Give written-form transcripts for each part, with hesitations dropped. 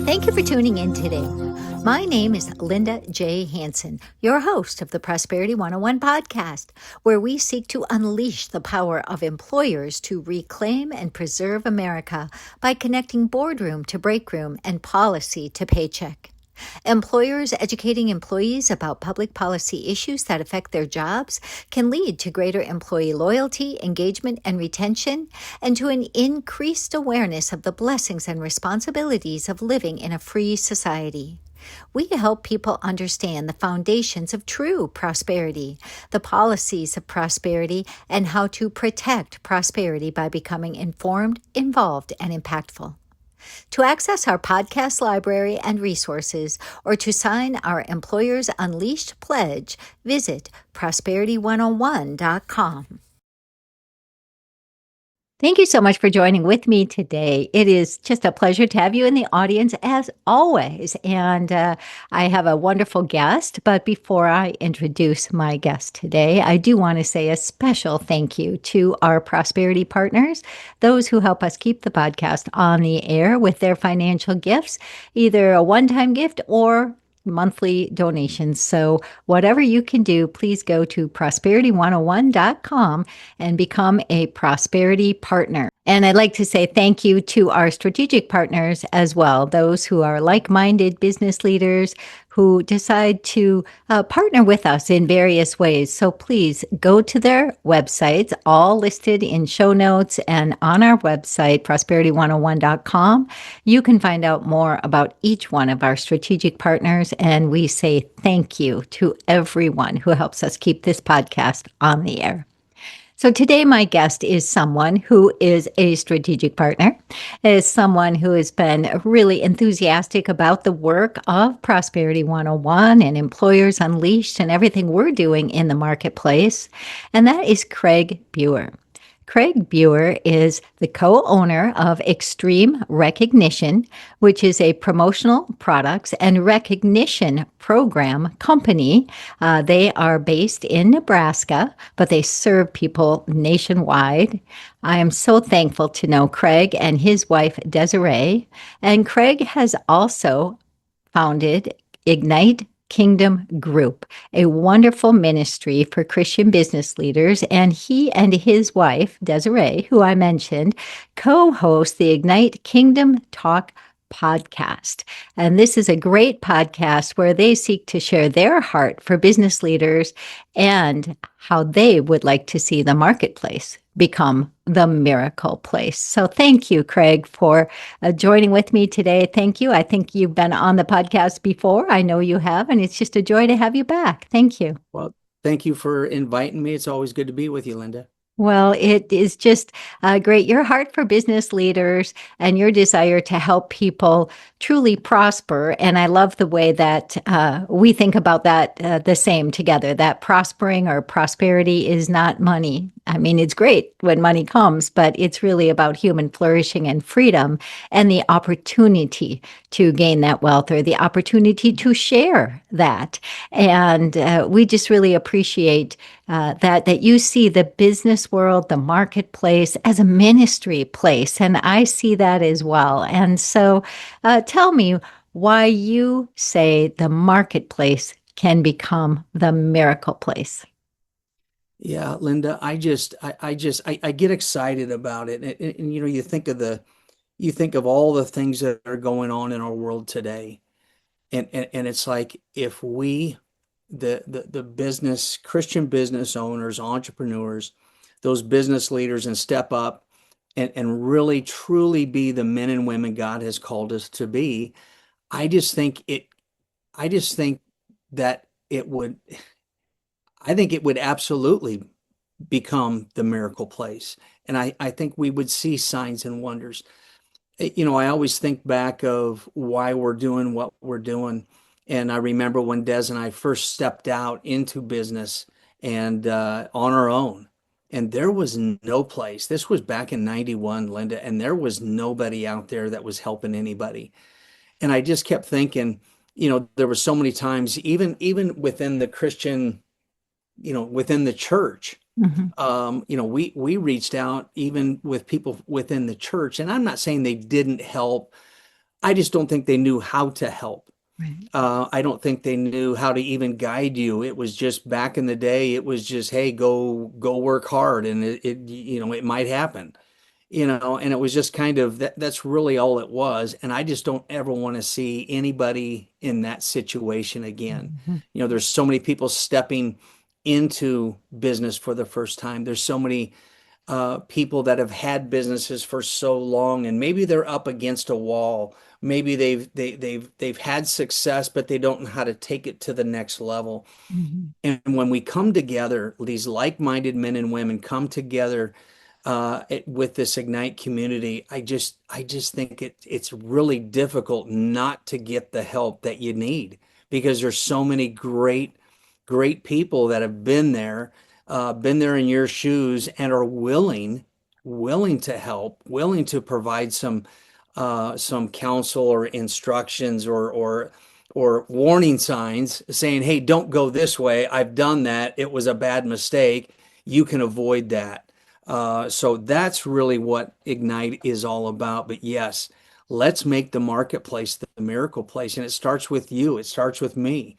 Thank you for tuning in today. My name is Linda J. Hansen, your host of the Prosperity 101 podcast, where we seek to unleash the power of employers to reclaim and preserve America by connecting boardroom to breakroom and policy to paycheck. Employers educating employees about public policy issues that affect their jobs can lead to greater employee loyalty, engagement, and retention, and to an increased awareness of the blessings and responsibilities of living in a free society. We help people understand the foundations of true prosperity, the policies of prosperity, and how to protect prosperity by becoming informed, involved, and impactful. To access our podcast library and resources, or to sign our Employers Unleashed pledge, visit prosperity101.com. Thank you so much for joining with me today. It is just a pleasure to have you in the audience as always. And I have a wonderful guest. But before I introduce my guest today, I do want to say a special thank you to our prosperity partners, those who help us keep the podcast on the air with their financial gifts, either a one-time gift or monthly donations. So whatever you can do, please go to prosperity101.com and become a prosperity partner. And I'd like to say thank you to our strategic partners as well, those who are like-minded business leaders who decide to partner with us in various ways. So please go to their websites, all listed in show notes and on our website, prosperity101.com. You can find out more about each one of our strategic partners, and we say thank you to everyone who helps us keep this podcast on the air. So today, my guest is someone who is a strategic partner, is someone who has been really enthusiastic about the work of Prosperity 101 and Employers Unleashed and everything we're doing in the marketplace. And that is Kraig Bougher. Kraig Bougher is the co-owner of Xtreme Recognition, which is a promotional products and recognition program company. They are based in Nebraska, but they serve people nationwide. I am so thankful to know Kraig and his wife, Desiree. And Kraig has also founded Ignite Kingdom Group, a wonderful ministry for Christian business leaders. And he and his wife, Desiree, who I mentioned, co-host the Ignite Kingdom Talk podcast. And this is a great podcast where they seek to share their heart for business leaders and how they would like to see the marketplace become the miracle place. So thank you, Kraig, for joining with me today. Thank you. I think you've been on the podcast before. I know you have, and it's just a joy to have you back. Thank you. Well, thank you for inviting me. It's always good to be with you, Linda. Well, it is just great. Your heart for business leaders and your desire to help people truly prosper. And I love the way that we think about that the same together, that prospering or prosperity is not money. I mean, it's great when money comes, but it's really about human flourishing and freedom and the opportunity to gain that wealth or the opportunity to share that. And we just really appreciate that you see the business world, the marketplace as a ministry place. And I see that as well. And so tell me why you say the marketplace can become the miracle place. Yeah, Linda, I get excited about it. And you know, you think of all the things that are going on in our world today. And it's like if we, the business, Christian business owners, entrepreneurs, those business leaders, and step up and really truly be the men and women God has called us to be, I just think that it would, I think it would absolutely become the miracle place. And I think we would see signs and wonders. You know, I always think back of why we're doing what we're doing. And I remember when Des and I first stepped out into business and on our own, and there was no place. This was back in 91, Linda, and there was nobody out there that was helping anybody. And I just kept thinking, you know, there were so many times, even within the Christian, you know, within the church, Mhm. We reached out even with people within the church, and I'm not saying they didn't help. I just don't think they knew how to help. Right. I don't think they knew how to even guide you. It was just back in the day, it was just, hey, go work hard, and it might happen, and it was just kind of that's really all it was. And I just don't ever want to see anybody in that situation again. Mhm. There's so many people stepping into business for the first time. There's so many people that have had businesses for so long, and maybe they're up against a wall. Maybe they've had success, but they don't know how to take it to the next level. Mhm. And when we come together, these like-minded men and women come together with this Ignite community, I just think it's really difficult not to get the help that you need, because there's so many great people that have been there in your shoes, and are willing to help, willing to provide some counsel or instructions, or warning signs saying, hey, don't go this way. I've done that. It was a bad mistake. You can avoid that. So that's really what Ignite is all about. But yes, let's make the marketplace the miracle place. And it starts with you, it starts with me.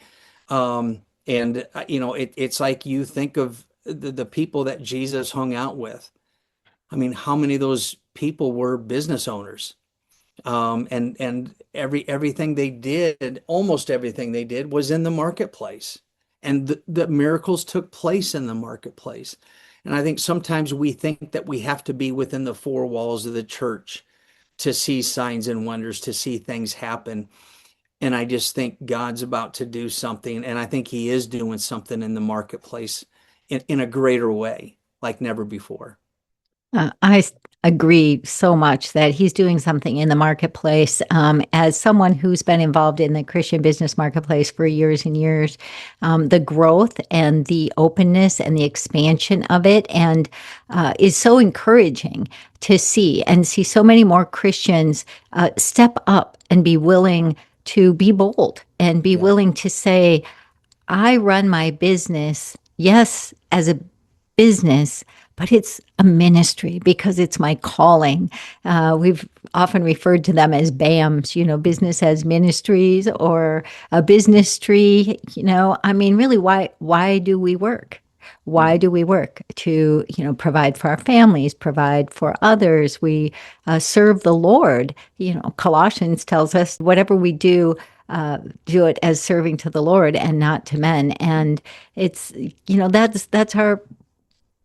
It's like you think of the people that Jesus hung out with. I mean, how many of those people were business owners? And everything they did, almost everything they did, was in the marketplace, and the miracles took place in the marketplace. And I think sometimes we think that we have to be within the four walls of the church to see signs and wonders, to see things happen. And I just think God's about to do something, and I think He is doing something in the marketplace in a greater way, like never before. Agree so much that he's doing something in the marketplace. As someone who's been involved in the Christian business marketplace for years and years, the growth and the openness and the expansion of it and is so encouraging to see, and see so many more Christians step up and be willing to be bold and be Yeah. willing to say, I run my business, yes, as a business, but it's a ministry because it's my calling. We've often referred to them as BAMs, business as ministries, or a business tree. I mean, really, why do we work? Why Mm. do we work? To, provide for our families, provide for others. We serve the Lord. Colossians tells us whatever we do it as serving to the Lord and not to men. And it's, that's our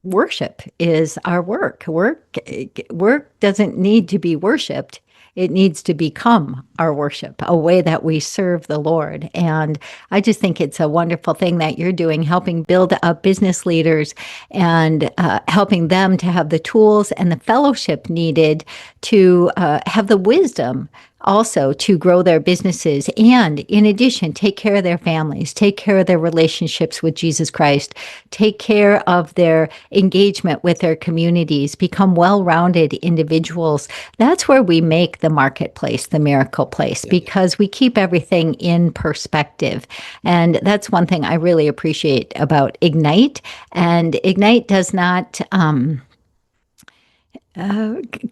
worship, is our work. Work doesn't need to be worshiped. It needs to become our worship, a way that we serve the Lord. And I just think it's a wonderful thing that you're doing, helping build up business leaders and helping them to have the tools and the fellowship needed to have the wisdom also to grow their businesses, and in addition, take care of their families, take care of their relationships with Jesus Christ, take care of their engagement with their communities, become well-rounded individuals. That's where we make the marketplace the miracle place, Yeah. because we keep everything in perspective. And that's one thing I really appreciate about Ignite. And Ignite does not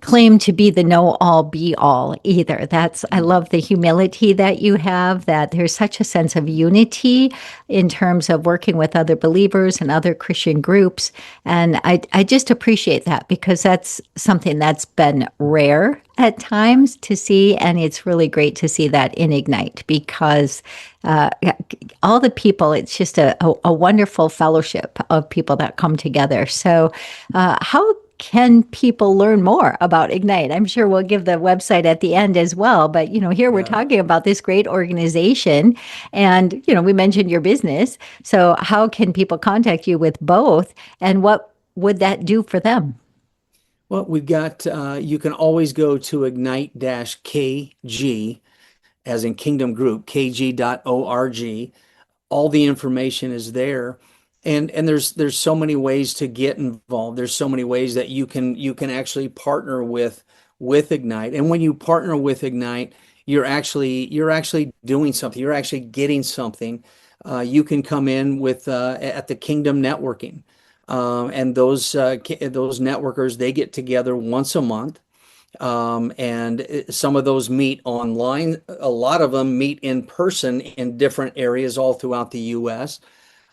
claim to be the know all be all either. I Mm. love the humility that you have, that there's such a sense of unity in terms of working with other believers and other Christian groups. And I just appreciate that, because that's something that's been rare at times to see. And it's really great to see that in Ignite, because all the people, it's just a wonderful fellowship of people that come together. So, how can people learn more about Ignite? I'm sure we'll give the website at the end as well. But, here we're Yeah. talking about this great organization, and, we mentioned your business. So how can people contact you with both, and what would that do for them? Well, you can always go to ignite-kg, as in Kingdom Group, kg.org. All the information is there. And there's so many ways to get involved. There's so many ways that you can actually partner with Ignite. And when you partner with Ignite, you're actually doing something. You're actually getting something. You can come in with at the Kingdom Networking. And those networkers, they get together once a month. And some of those meet online. A lot of them meet in person in different areas all throughout the U.S.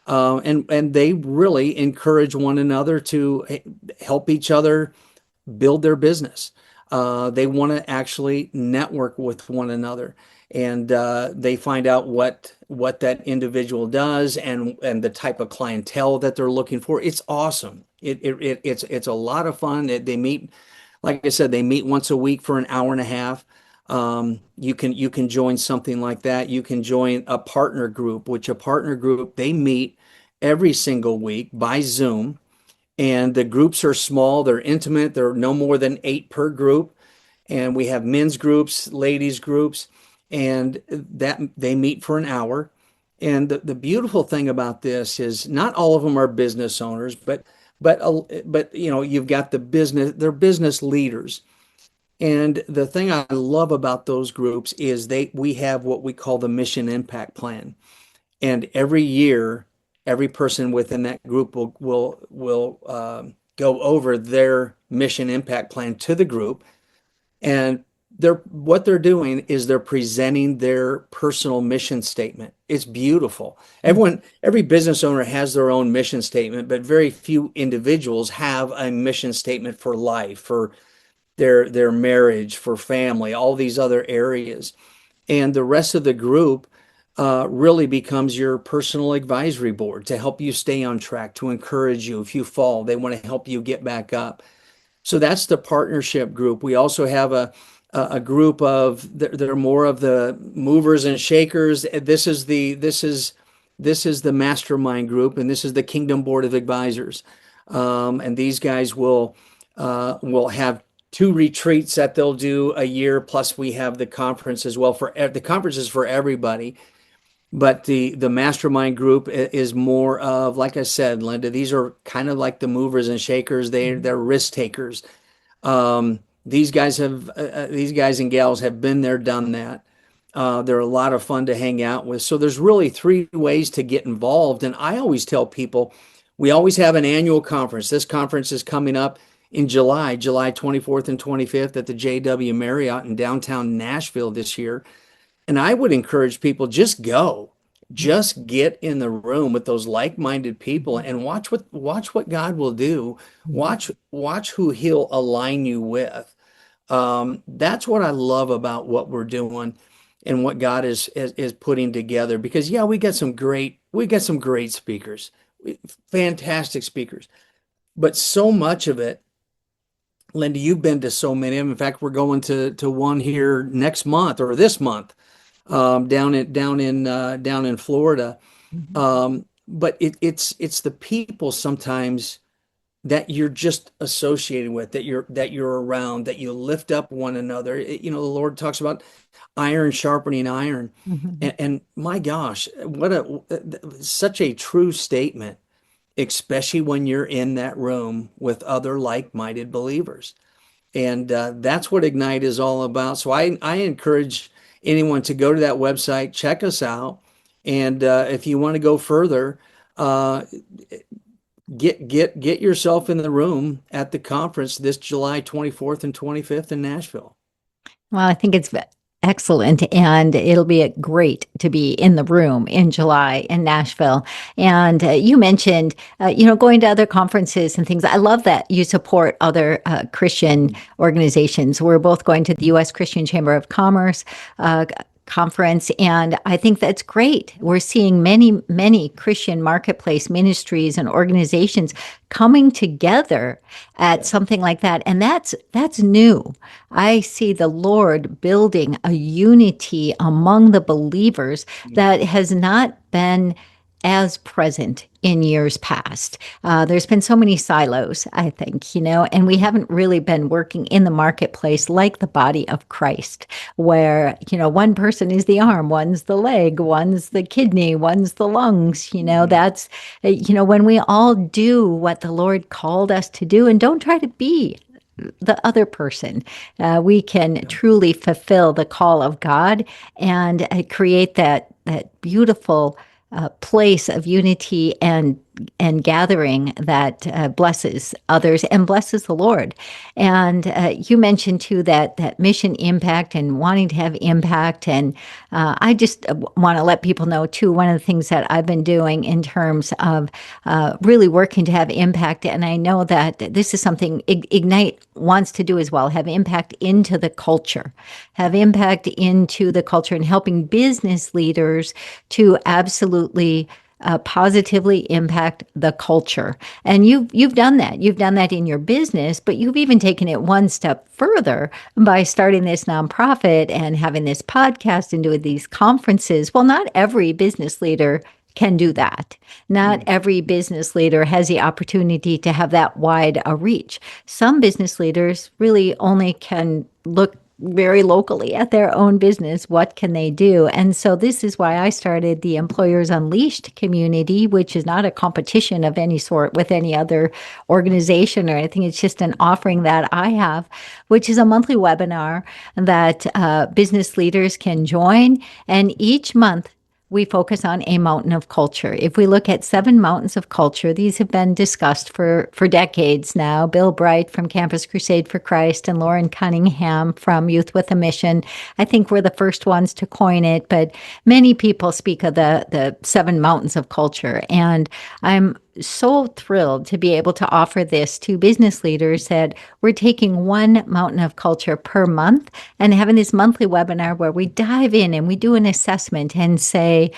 And they really encourage one another to help each other build their business. They want to actually network with one another, and they find out what that individual does and the type of clientele that they're looking for. It's awesome. It's a lot of fun. They meet, like I said, they meet once a week for an hour and a half. You can join something like that. You can join a partner group, which a partner group, they meet every single week by Zoom, and the groups are small, they're intimate, they're no more than 8 per group. And we have men's groups, ladies groups, and that they meet for an hour. And the beautiful thing about this is not all of them are business owners, but you've got the business, they're business leaders. And the thing I love about those groups is we have what we call the mission impact plan. And every year, every person within that group will go over their mission impact plan to the group. And what they're doing is they're presenting their personal mission statement. It's beautiful. Every business owner has their own mission statement, but very few individuals have a mission statement for life, for their marriage, for family, all these other areas. And the rest of the group really becomes your personal advisory board to help you stay on track, to encourage you. If you fall, they want to help you get back up. So that's the partnership group. We also have a group of they're more of the movers and shakers. This is the mastermind group, and this is the Kingdom Board of Advisors. And these guys will have 2 retreats that they'll do a year. Plus, we have the conference as well. For the conference is for everybody. But the mastermind group is more of, like I said, Linda, these are kind of like the movers and shakers. They're risk takers. These guys and gals have been there, done that. They're a lot of fun to hang out with. So there's really 3 ways to get involved. And I always tell people, we always have an annual conference. This conference is coming up in July 24th and 25th at the JW Marriott in downtown Nashville this year. And I would encourage people, just go, just get in the room with those like-minded people and watch what God will do. Watch who He'll align you with. That's what I love about what we're doing and what God is putting together. Because yeah, we got some great speakers, fantastic speakers, but so much of it. Linda, you've been to so many of them. In fact, we're going to one here next month or this month, down in Florida. But it's the people sometimes that you're just associated with, that you're around, that you lift up one another. The Lord talks about iron sharpening iron, and my gosh, such a true statement, especially when you're in that room with other like-minded believers. And that's what Ignite is all about. So I encourage anyone to go to that website, check us out. And if you want to go further, get yourself in the room at the conference this July 24th and 25th in Nashville. Well, I think it's excellent. And it'll be great to be in the room in July in Nashville. And you mentioned, going to other conferences and things. I love that you support other Christian organizations. We're both going to the U.S. Christian Chamber of Commerce conference, and I think that's great. We're seeing many Christian marketplace ministries and organizations coming together at something like that, and that's new. I see the Lord building a unity among the believers that has not been as present in years past. There's been so many silos, I think, and we haven't really been working in the marketplace like the body of Christ, where, one person is the arm, one's the leg, one's the kidney, one's the lungs. That's, when we all do what the Lord called us to do and don't try to be the other person, we can truly fulfill the call of God and create that beautiful place of unity and and gathering that blesses others and blesses the Lord. And you mentioned too that mission impact and wanting to have impact. And I just want to let people know too, one of the things that I've been doing in terms of really working to have impact. And I know that this is something Ignite wants to do as well, have impact into the culture, have impact into the culture and helping business leaders to absolutely positively impact the culture. And you've done that. You've done that in your business, but you've even taken it one step further by starting this nonprofit and having this podcast and doing these conferences. Well, not every business leader can do that. Not every business leader has the opportunity to have that wide a reach. Some business leaders really only can look very locally at their own business. What can they do? And so this is why I started the Employers Unleashed community, which is not a competition of any sort with any other organization or anything. It's just an offering that I have, which is a monthly webinar that business leaders can join. And each month we focus on a mountain of culture. If we look at 7 mountains of culture, these have been discussed for decades now. Bill Bright from Campus Crusade for Christ and Lauren Cunningham from Youth with a Mission, I think we're the first ones to coin it, but many people speak of the 7 mountains of culture. And I'm so thrilled to be able to offer this to business leaders that we're taking one mountain of culture per month and having this monthly webinar where we dive in and we do an assessment and say,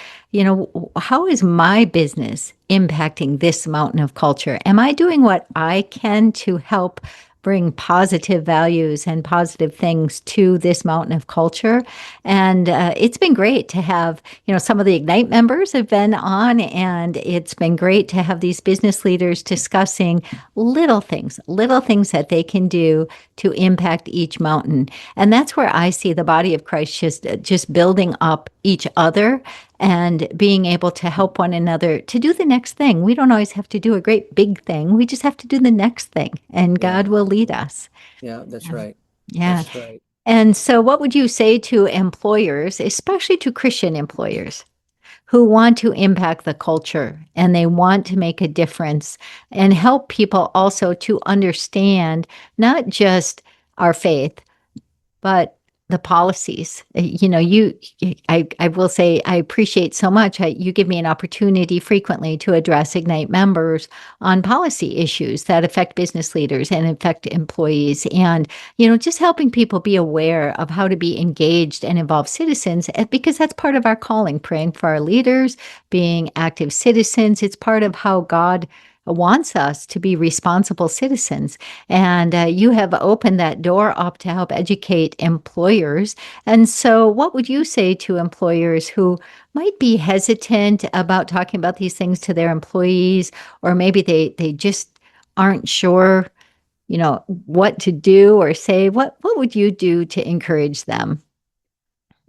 how is my business impacting this mountain of culture? Am I doing what I can to help bring positive values and positive things to this mountain of culture? And it's been great to have, some of the Ignite members have been on, and it's been great to have these business leaders discussing little things that they can do to impact each mountain. And that's where I see the body of Christ just building up each other and being able to help one another to do the next thing. We don't always have to do a great big thing. We just have to do the next thing, and Yeah. God will lead us. Yeah, that's right. Yeah. That's right. And so, what would you say to employers, especially to Christian employers, who want to impact the culture and they want to make a difference and help people also to understand not just our faith, but the policies? I will say I appreciate so much. You give me an opportunity frequently to address Ignite members on policy issues that affect business leaders and affect employees, and just helping people be aware of how to be engaged and involved citizens, because that's part of our calling, praying for our leaders, being active citizens. It's part of how God wants us to be responsible citizens. And you have opened that door up to help educate employers. And so, what would you say to employers who might be hesitant about talking about these things to their employees, or maybe they just aren't sure, what to do or say? What would you do to encourage them?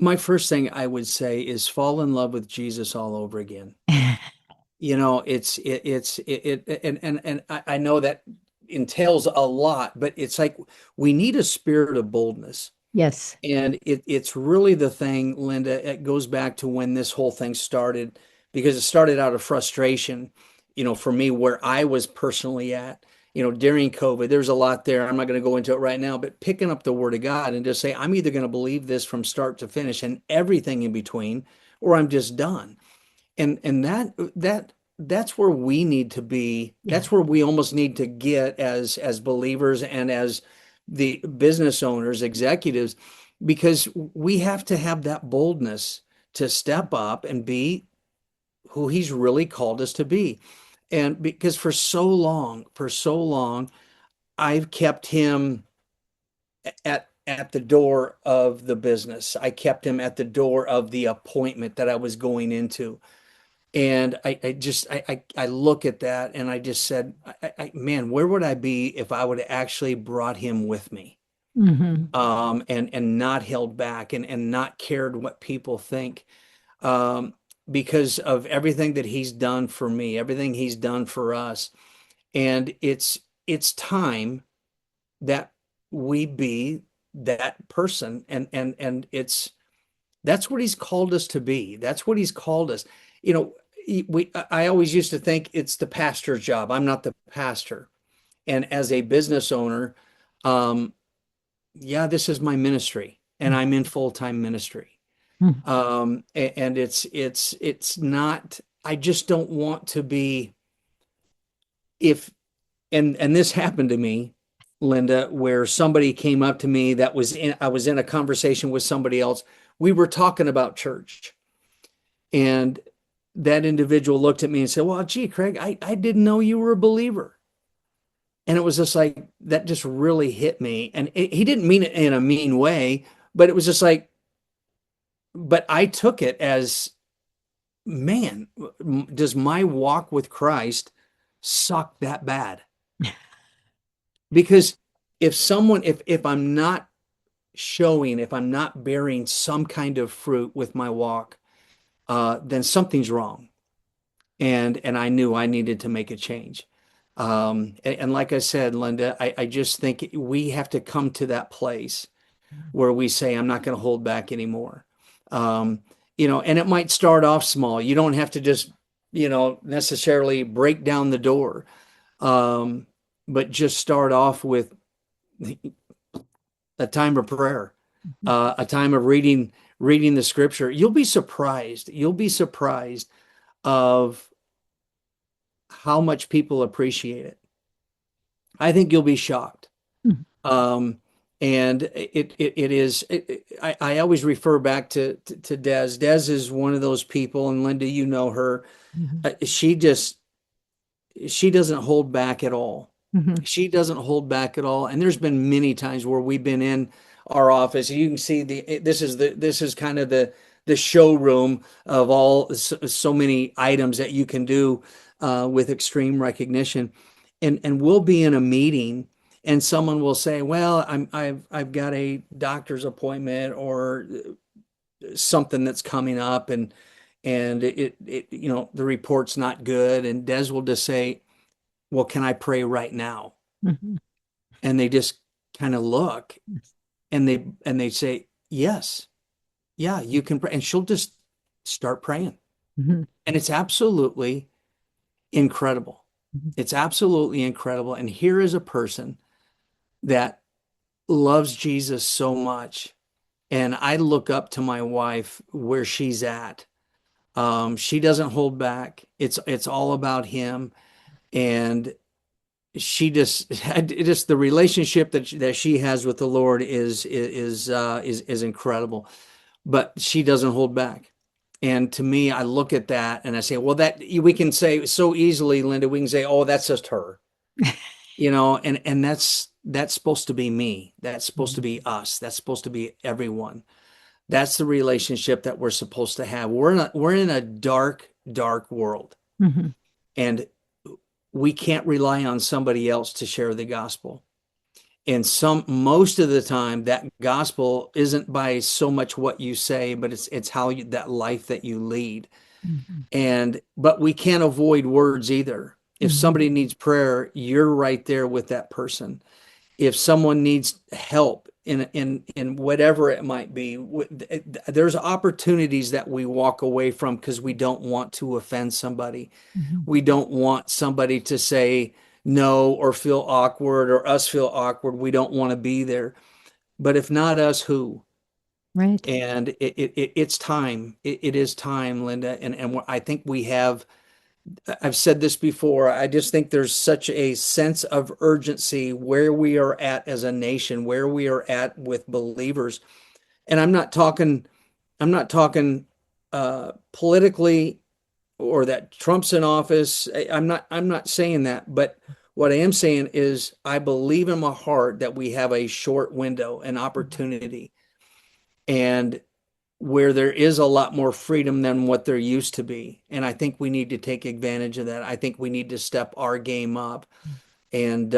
My first thing I would say is fall in love with Jesus all over again. And I know that entails a lot, but it's like we need a spirit of boldness. Yes. And it's really the thing, Linda. It goes back to when this whole thing started, because it started out of frustration, for me, where I was personally at, during COVID. There's a lot there. I'm not going to go into it right now, but picking up the word of God and just say, I'm either going to believe this from start to finish and everything in between, or I'm just done. And that's where we need to be. Yeah. That's where we almost need to get as believers and as the business owners, executives, because we have to have that boldness to step up and be who he's really called us to be. And because for so long, I've kept him at the door of the business. I kept him at the door of the appointment that I was going into. And I look at that and I just said, man, where would I be if I would have actually brought him with me, Hmm. and not held back and not cared what people think, um, because of everything that he's done for me, everything he's done for us. And it's time that we be that person, and that's what he's called us to be. That's what he's called us. You know, I always used to think it's the pastor's job. I'm not the pastor. And as a business owner, um, yeah, this is my ministry, and I'm in full-time ministry. Mhm. And it's not, I just don't want to be, if, and this happened to me, Linda, where somebody came up to me that I was in a conversation with somebody else. We were talking about church, and that individual looked at me and said, well, gee, Kraig, I didn't know you were a believer. And it was just like, that just really hit me. And he didn't mean it in a mean way, but it was just like, but I took it as, man, does my walk with Christ suck that bad? Because if I'm not showing, if I'm not bearing some kind of fruit with my walk, then something's wrong. And I knew I needed to make a change. And like I said, Linda, I just think we have to come to that place where we say, I'm not going to hold back anymore. Um, and it might start off small. You don't have to just, necessarily break down the door. Um, but just start off with a time of prayer, a time of reading the scripture. You'll be surprised. You'll be surprised of how much people appreciate it. I think you'll be shocked. Mhm. Um, and it is. I always refer back to Des. Des is one of those people, and Linda, you know her. Mhm. She doesn't hold back at all. Mhm. She doesn't hold back at all. And there's been many times where we've been in our office. You can see this is kind of the showroom of all so many items that you can do with Xtreme Recognition. And we'll be in a meeting and someone will say, well, I've got a doctor's appointment or something that's coming up, and the report's not good. And Des will just say, well, can I pray right now? Mhm. And they just kind of look, and they say, yes, yeah, you can pray. And she'll just start praying. Mhm. And it's absolutely incredible. Mhm. It's absolutely incredible. And here is a person that loves Jesus so much. And I look up to my wife where she's at. She doesn't hold back. It's all about him. And she just the relationship that she has with the Lord is incredible. But she doesn't hold back. And to me, I look at that and I say, well, that we can say so easily, Linda, we can say, oh, that's just her, and that's supposed to be me. That's supposed to Mhm. be us. That's supposed to be everyone. That's the relationship that we're supposed to have. We're in a dark, dark world, Mhm. and we can't rely on somebody else to share the gospel. And most of the time, that gospel isn't by so much what you say, but it's how that life that you lead. Mhm. But we can't avoid words either. If Mhm. somebody needs prayer, you're right there with that person. If someone needs help in whatever it might be, there's opportunities that we walk away from because we don't want to offend somebody. Mhm. We don't want somebody to say no or feel awkward or us feel awkward. We don't want to be there. But if not us, who? Right. And it's time. It is time, Linda. And I think we have, I've said this before. I just think there's such a sense of urgency where we are at as a nation, where we are at with believers. And I'm not talking politically or that Trump's in office. I'm not saying that, but what I am saying is I believe in my heart that we have a short window, an opportunity, and where there is a lot more freedom than what there used to be. And I think we need to take advantage of that. I think we need to step our game up and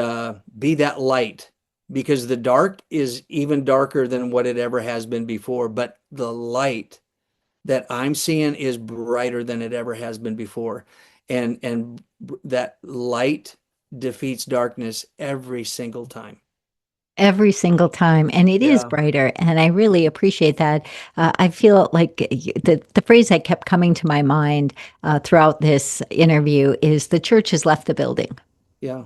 be that light, because the dark is even darker than what it ever has been before. But the light that I'm seeing is brighter than it ever has been before. And that light defeats darkness every single time. every single time, and it is Yeah, brighter, and I really appreciate that. I feel like the phrase that kept coming to my mind throughout this interview is the church has left the building. yeah,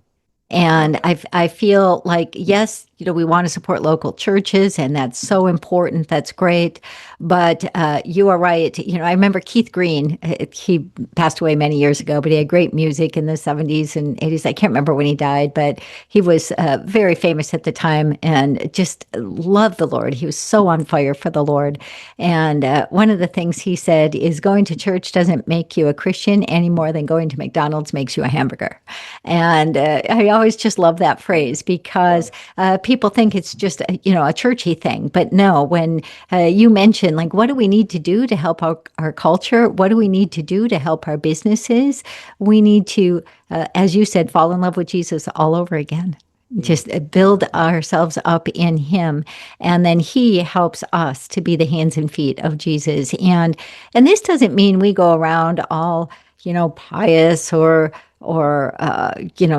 And yeah, I feel like, yes, we want to support local churches, and that's so important. That's great. But you are right. I remember Keith Green. He passed away many years ago, but he had great music in the 70s and 80s. I can't remember when he died, but he was very famous at the time and just loved the Lord. He was so on fire for the Lord. And one of the things he said is going to church doesn't make you a Christian any more than going to McDonald's makes you a hamburger. And I always just love that phrase yeah, because people think it's just a churchy thing. But no, when you mention like what do we need to do to help our culture? What do we need to do to help our businesses? We need to, as you said, fall in love with Jesus all over again. mm, Just build ourselves up in him, and then he helps us to be the hands and feet of Jesus. And this doesn't mean we go around all pious or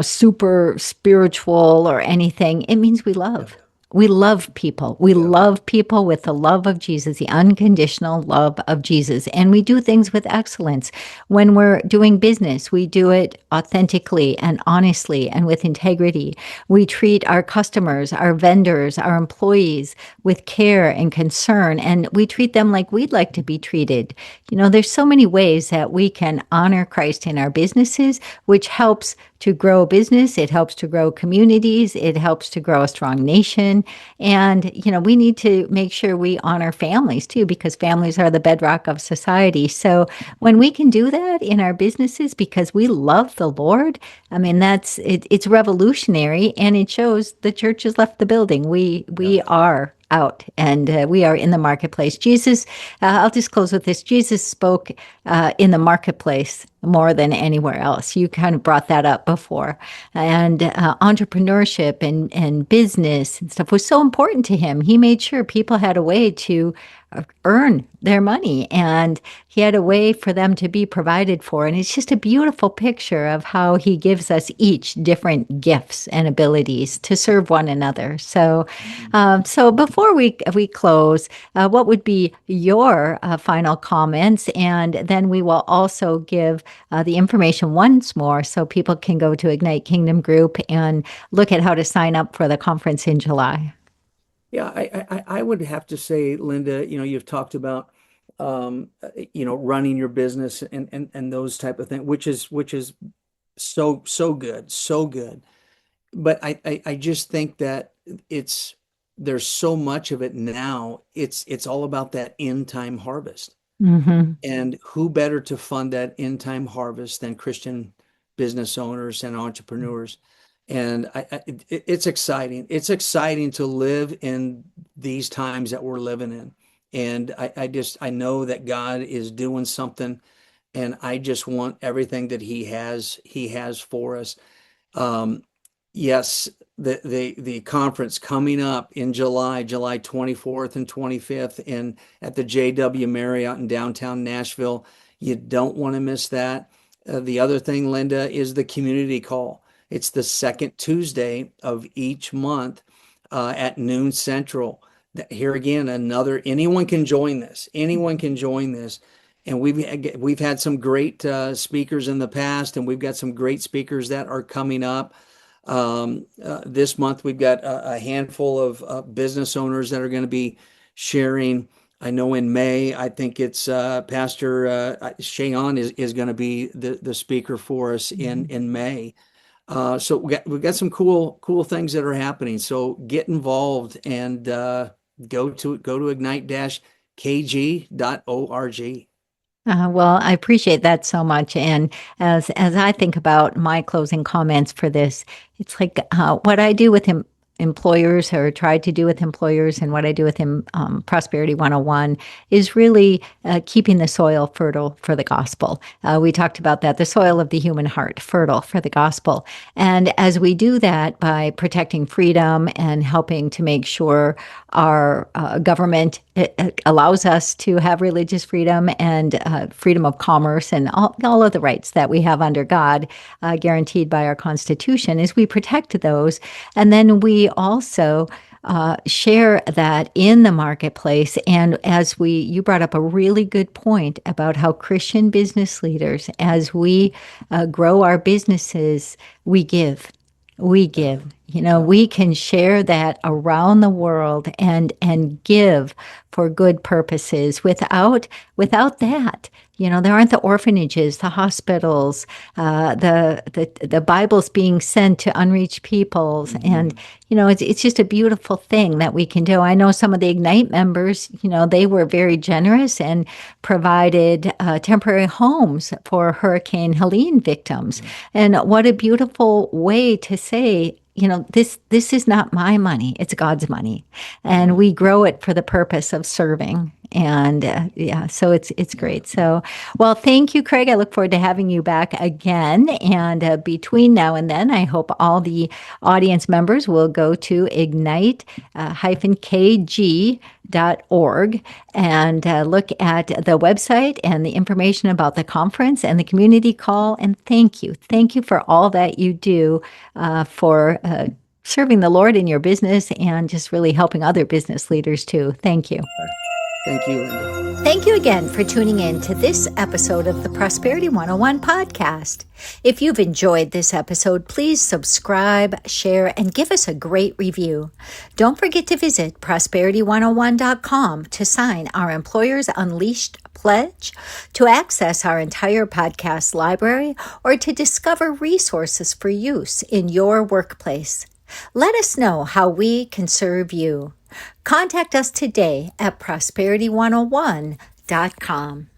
super spiritual or anything. It means we yeah, love. We love people. We yeah, love people with the love of Jesus, the unconditional love of Jesus. And we do things with excellence. When we're doing business, we do it authentically and honestly and with integrity. We treat our customers, our vendors, our employees with care and concern, and we treat them like we'd like to be treated. There's so many ways that we can honor Christ in our businesses, which helps to grow a business. It helps to grow communities. It helps to grow a strong nation. And, we need to make sure we honor families too, because families are the bedrock of society. So when we can do that in our businesses because we love the Lord, I mean, it's revolutionary, and it shows the church has left the building. yeah, We are out, and we are in the marketplace. Jesus, I'll just close with this. Jesus spoke in the marketplace more than anywhere else. You kind of brought that up before. And entrepreneurship and business and stuff was so important to him. He made sure people had a way to earn their money, and he had a way for them to be provided for. And it's just a beautiful picture of how he gives us each different gifts and abilities to serve one another. mm. So before we close, what would be your final comments? And then we will also give the information once more so people can go to Ignite Kingdom Group and look at how to sign up for the conference in July. Yeah, I would have to say, Linda, you've talked about running your business and those type of things, which is so good, so good. But I just think that there's so much of it now. It's all about that end time harvest. Mm-hmm. And who better to fund that end time harvest than Christian business owners and entrepreneurs? And it's exciting. It's exciting to live in these times that we're living in. And I know that God is doing something, and I just want everything that He has for us. Um, yes, the conference coming up in July, July 24th and 25th, in at the JW Marriott in downtown Nashville. You don't want to miss that. The other thing, Linda, is the community call. It's the second Tuesday of each month at noon Central. Here again, anyone can join this. Anyone can join this. And we've had some great speakers in the past, and we've got some great speakers that are coming up. This month, we've got a handful of business owners that are going to be sharing. I know in May, I think it's Pastor Shayon is going to be the speaker for us in May. So we've got some cool things that are happening. So get involved and go to ignite-kg.org. Well, I appreciate that so much. And as I think about my closing comments for this, it's like what I do with employers or try to do with employers and what I do with Prosperity 101 is really keeping the soil fertile for the gospel. We talked about that, the soil of the human heart, fertile for the gospel. And as we do that by protecting freedom and helping to make sure our government allows us to have religious freedom and freedom of commerce and all of the rights that we have under God, guaranteed by our Constitution, is we protect those. And then we also share that in the marketplace. And as you brought up a really good point about how Christian business leaders, as we grow our businesses, we give. We give. We can share that around the world and give for good purposes. Without that, there aren't the orphanages, the hospitals, the Bibles being sent to unreached peoples, and it's just a beautiful thing that we can do. I know some of the Ignite members, they were very generous and provided temporary homes for Hurricane Helene victims, and what a beautiful way to say, this is not my money, it's God's money. And we grow it for the purpose of serving. And so it's great. So, well, thank you, Kraig. I look forward to having you back again. And between now and then, I hope all the audience members will go to ignite-kg.org and look at the website and the information about the conference and the community call. And thank you. Thank you for all that you do for serving the Lord in your business and just really helping other business leaders too. Thank you. Thank you, Linda. Thank you again for tuning in to this episode of the Prosperity 101 podcast. If you've enjoyed this episode, please subscribe, share, and give us a great review. Don't forget to visit prosperity101.com to sign our Employers Unleashed pledge, to access our entire podcast library, or to discover resources for use in your workplace. Let us know how we can serve you. Contact us today at prosperity101.com.